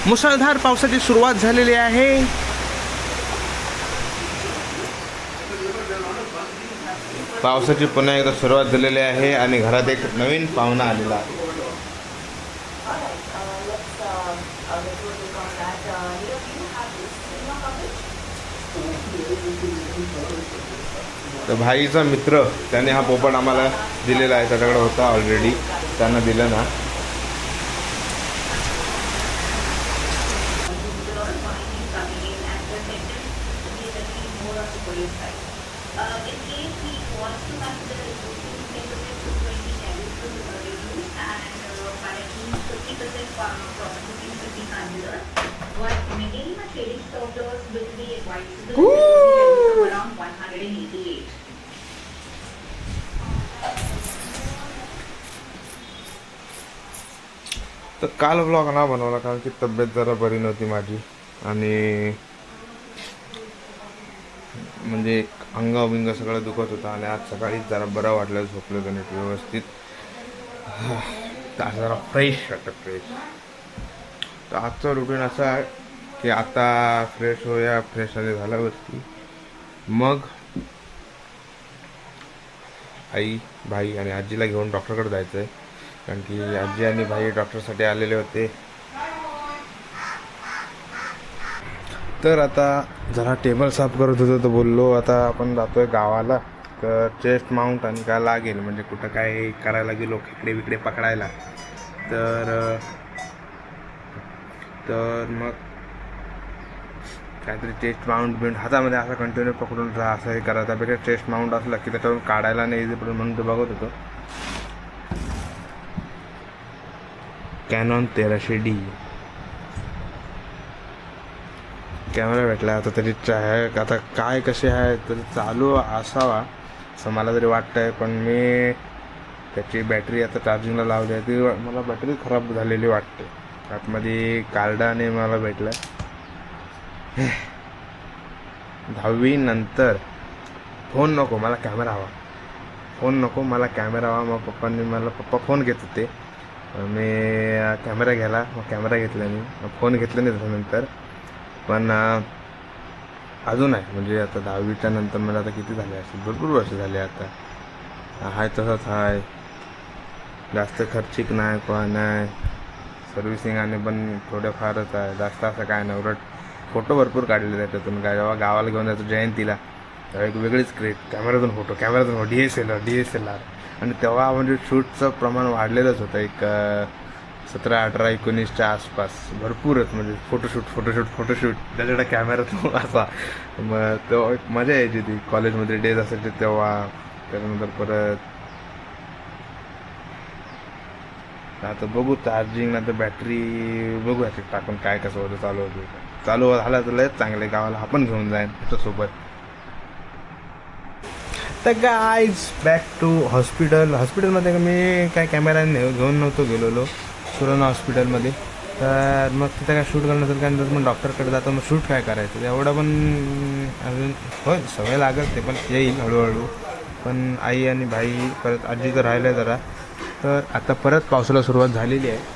मुसळधार पावसाची सुरुवात झालेली आहे. पावसाची पुन्हा एकदा सुरुवात झालेली आहे आणि घरात एक नवीन पाहुणा आलेला आहे. तर भाईचा मित्र त्याने हा पोपट आम्हाला दिलेला आहे. त्याच्याकडे होता ऑलरेडी, त्यांना दिलं ना. तर काल व्लॉग ना बनवला कारण की तब्येत जरा बरी नव्हती माझी आणि म्हणजे अंग सगळं दुखत होतं आणि आज सकाळी जरा बरं वाटलं, झोपलं तर नीट व्यवस्थित. तर जरा फ्रेश वाटतं, फ्रेश. तर आजचं रुटीन असं आहे की आता फ्रेश होऊया, फ्रेश आले झाल्यावरती मग आई, भाई आणि आजीला घेऊन डॉक्टरकडे जायचं आहे. कारण की आजी आणि भाई डॉक्टरसाठी आलेले होते. तर आता जरा टेबल साफ करत होतो तर बोललो आता आपण जातोय गावाला, तर चेस्ट माउंट आणि काय लागेल म्हणजे कुठं काय करायला गेलो खेकडे बिकडे पकडायला तर मग काहीतरी चेस्ट माउंट बिंट हातामध्ये असं कंटिन्यू पकडून राहा, असं हे करा. त्यापेक्षा चेस्ट माउंट असला की त्याच्यावरून काढायला नाही इझी पडून म्हणून तो बघत होतो. कॅनॉन 1300D कॅमेरा भेटला. आता तरी आता काय कसे आहे तरी चालू असावा असं मला तरी वाटतं आहे. पण मी त्याची बॅटरी आता चार्जिंगला लावली आहे, ती मला बॅटरी खराब झालेली वाटते. आतमध्ये कार्डाने मला भेटलं 10वी नंतर फोन नको मला कॅमेरा हवा, फोन नको मला कॅमेरा हवा. मग पप्पा फोन घेत होते, मी कॅमेरा घ्यायला, मग कॅमेरा घेतला मी, फोन घेतला नाही त्याच्यानंतर. पण अजून आहे म्हणजे आता 10वीच्या नंतर मला आता किती झाले असेल, भरपूर वर्ष झाले आता. हाय तसंच आहे, जास्त खर्चिक नाही काय नाही. सर्व्हिसिंग आणि पण थोडंफारच आहे, जास्त असं काय नाही. उलट फोटो भरपूर काढले त्याच्यातून. काय जेव्हा गावाला घेऊन जायचो जयंतीला तेव्हा एक वेगळीच क्रेट, कॅमेऱ्यातून फोटो DSLR. आणि तेव्हा म्हणजे शूटचं प्रमाण वाढलेलंच होतं, एक 17, 18, 19च्या आसपास भरपूरच म्हणजे फोटोशूट त्याच्याकडे कॅमेऱ्यातून असा. मग तेव्हा एक मजा यायची ती कॉलेजमध्ये डेज असायचे तेव्हा. त्याच्यानंतर परत आता बघू चार्जिंग ना तर बॅटरी बघू याची टाकून काय कसं होतं. चालू झालं तर लयच चांगले, गावाला आपण घेऊन जाईन त्याच्यासोबत. तर गाईज बॅक टू हॉस्पिटलमध्ये मी काय कॅमेरा घेऊन नव्हतो गेलेलो सुरना हॉस्पिटलमध्ये. तर मग तिथं काय शूट करण्याचं काय नंतर मग डॉक्टरकडे जातो, मग शूट काय करायचं एवढं पण अजून होय सवय लागत, ते पण येईल हळूहळू. पण आई आणि भाई परत आजी तर राहिलं जरा. तर आता परत पावसाला सुरुवात झालेली आहे.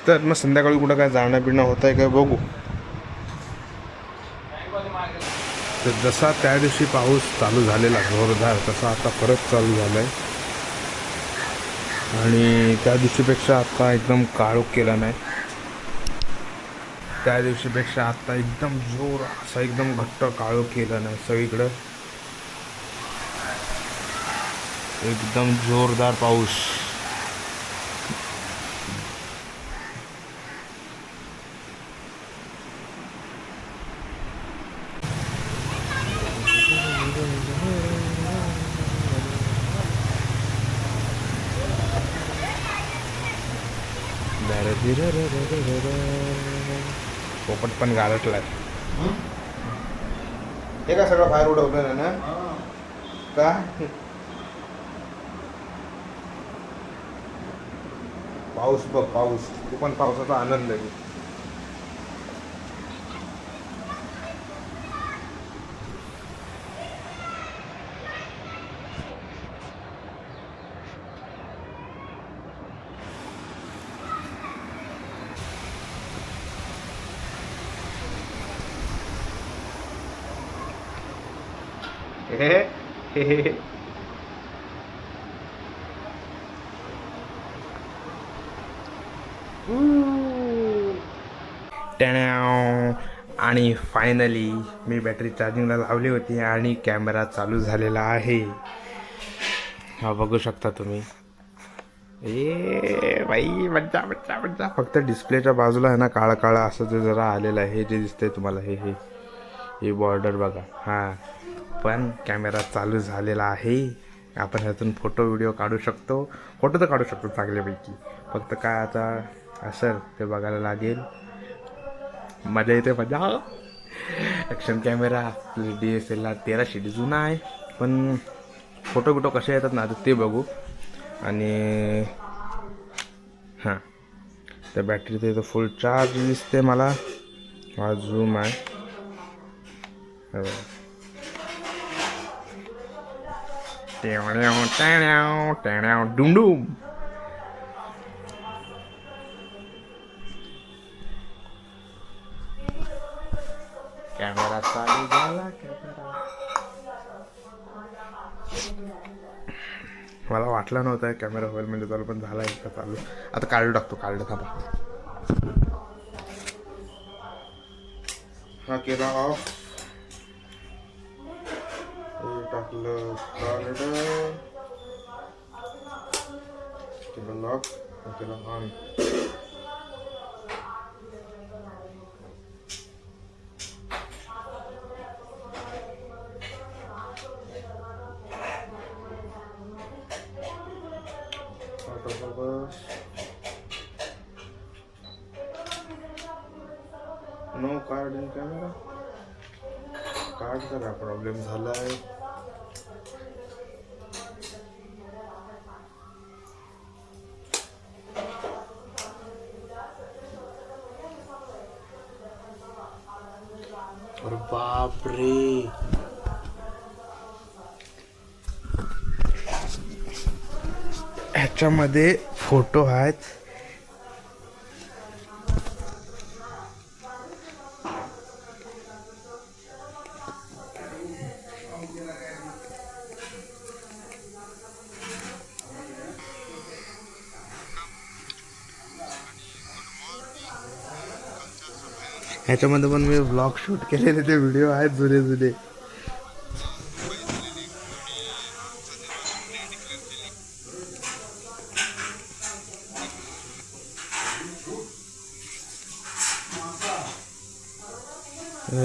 तर मग संध्याकाळी कुठं काय जाणं बिणं होत आहे काय बघू. तर जसा त्या दिवशी पाऊस चालू झालेला जोरदार, तसा आता परत चालू झाला आहे. आणि त्या दिवशीपेक्षा आता एकदम काळोख केला नाही. त्या दिवशीपेक्षा आता एकदम जोर असा एकदम घट्ट काळोख केला नाही सगळीकडं. एकदम जोरदार पाऊस. पोपट पण गारटलाय. हे का सगळं बाहेर उडवलं ना का? पाऊस बघ, पाऊस. तू पण पावसाचा आनंद आहे. आणि फायनली मी बॅटरी चार्जिंगला लावली होती आणि कॅमेरा चालू झालेला आहे. हा बघू शकता तुम्ही. ए बाई मज्जा मज्जा मज्जा. फक्त डिस्प्लेच्या बाजूला आहे ना काळा काळा असं ते जरा आलेलं आहे. हे जे दिसतंय तुम्हाला हे बॉर्डर बघा. हां पण कॅमेरा चालू झालेला आहे. आपण ह्यातून फोटो व्हिडिओ काढू शकतो. फोटो तर काढू शकतो चांगल्यापैकी. फक्त काय आता असेल ते बघायला लागेल. मजा येते मजा. ॲक्शन कॅमेरा DSLR 1300 जुना आहे पण फोटो बिटो कसे येतात ना आता ते बघू. आणि हां त्या बॅटरीचं इथं फुल चार्ज दिसते मला. हा झूम आहे. डुमडुम. कॅमेरा चालू झाला. मला वाटलं नव्हतं कॅमेरा होईल म्हणजे चालू पण झाला एकदा चालू. आता कार्ड टाकतो. कार्ड थांबा. हा केला ऑफ. टाकलं कार्ड. केलं लॉक. केलं on. No card in camera. कार्डचा काय प्रॉब्लेम झाला आहे. अरे बापरे. ह्याच्यामध्ये फोटो आहेत. ह्याच्यामध्ये पण मी व्लॉग शूट केलेले ते व्हिडिओ आहेत जुने जुने.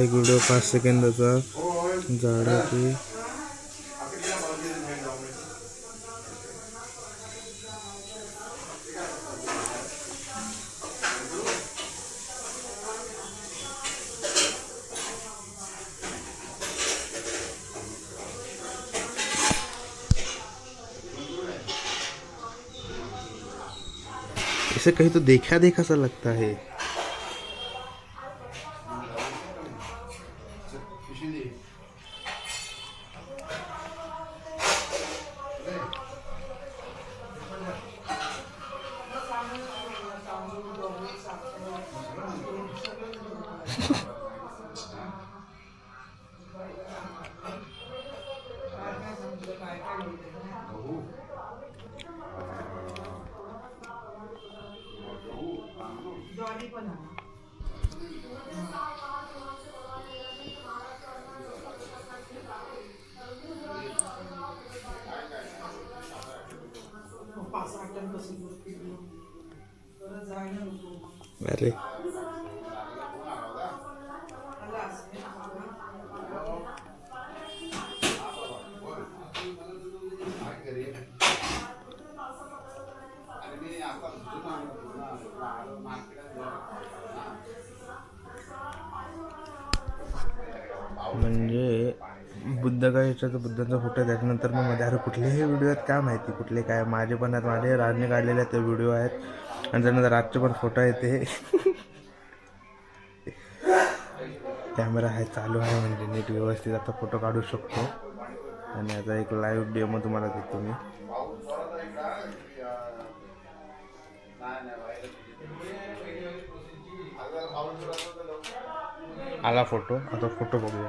एक व्हिडिओ 5 सेकंदाचा झाडाची. इसे कहीं तो देखा देखा सा लगता है. अरे म्हणजे बुद्धगायचा जो बुद्धांचा फोटो आहे त्याच्यानंतर मग मध्ये अरे कुठलेही व्हिडिओ आहेत काय माहिती कुठले काय. माझे पण आहेत. माझे राजने काढलेले ते व्हिडिओ आहेत. आणि त्यानंतर राजचे पण फोटो आहेत. ते कॅमेरा आहे चालू आहे म्हणजे नीट व्यवस्थित आता फोटो काढू शकतो. आणि आता एक लाईव्ह डेमो तुम्हाला देतो मी. आला फोटो. आता फोटो बघूया.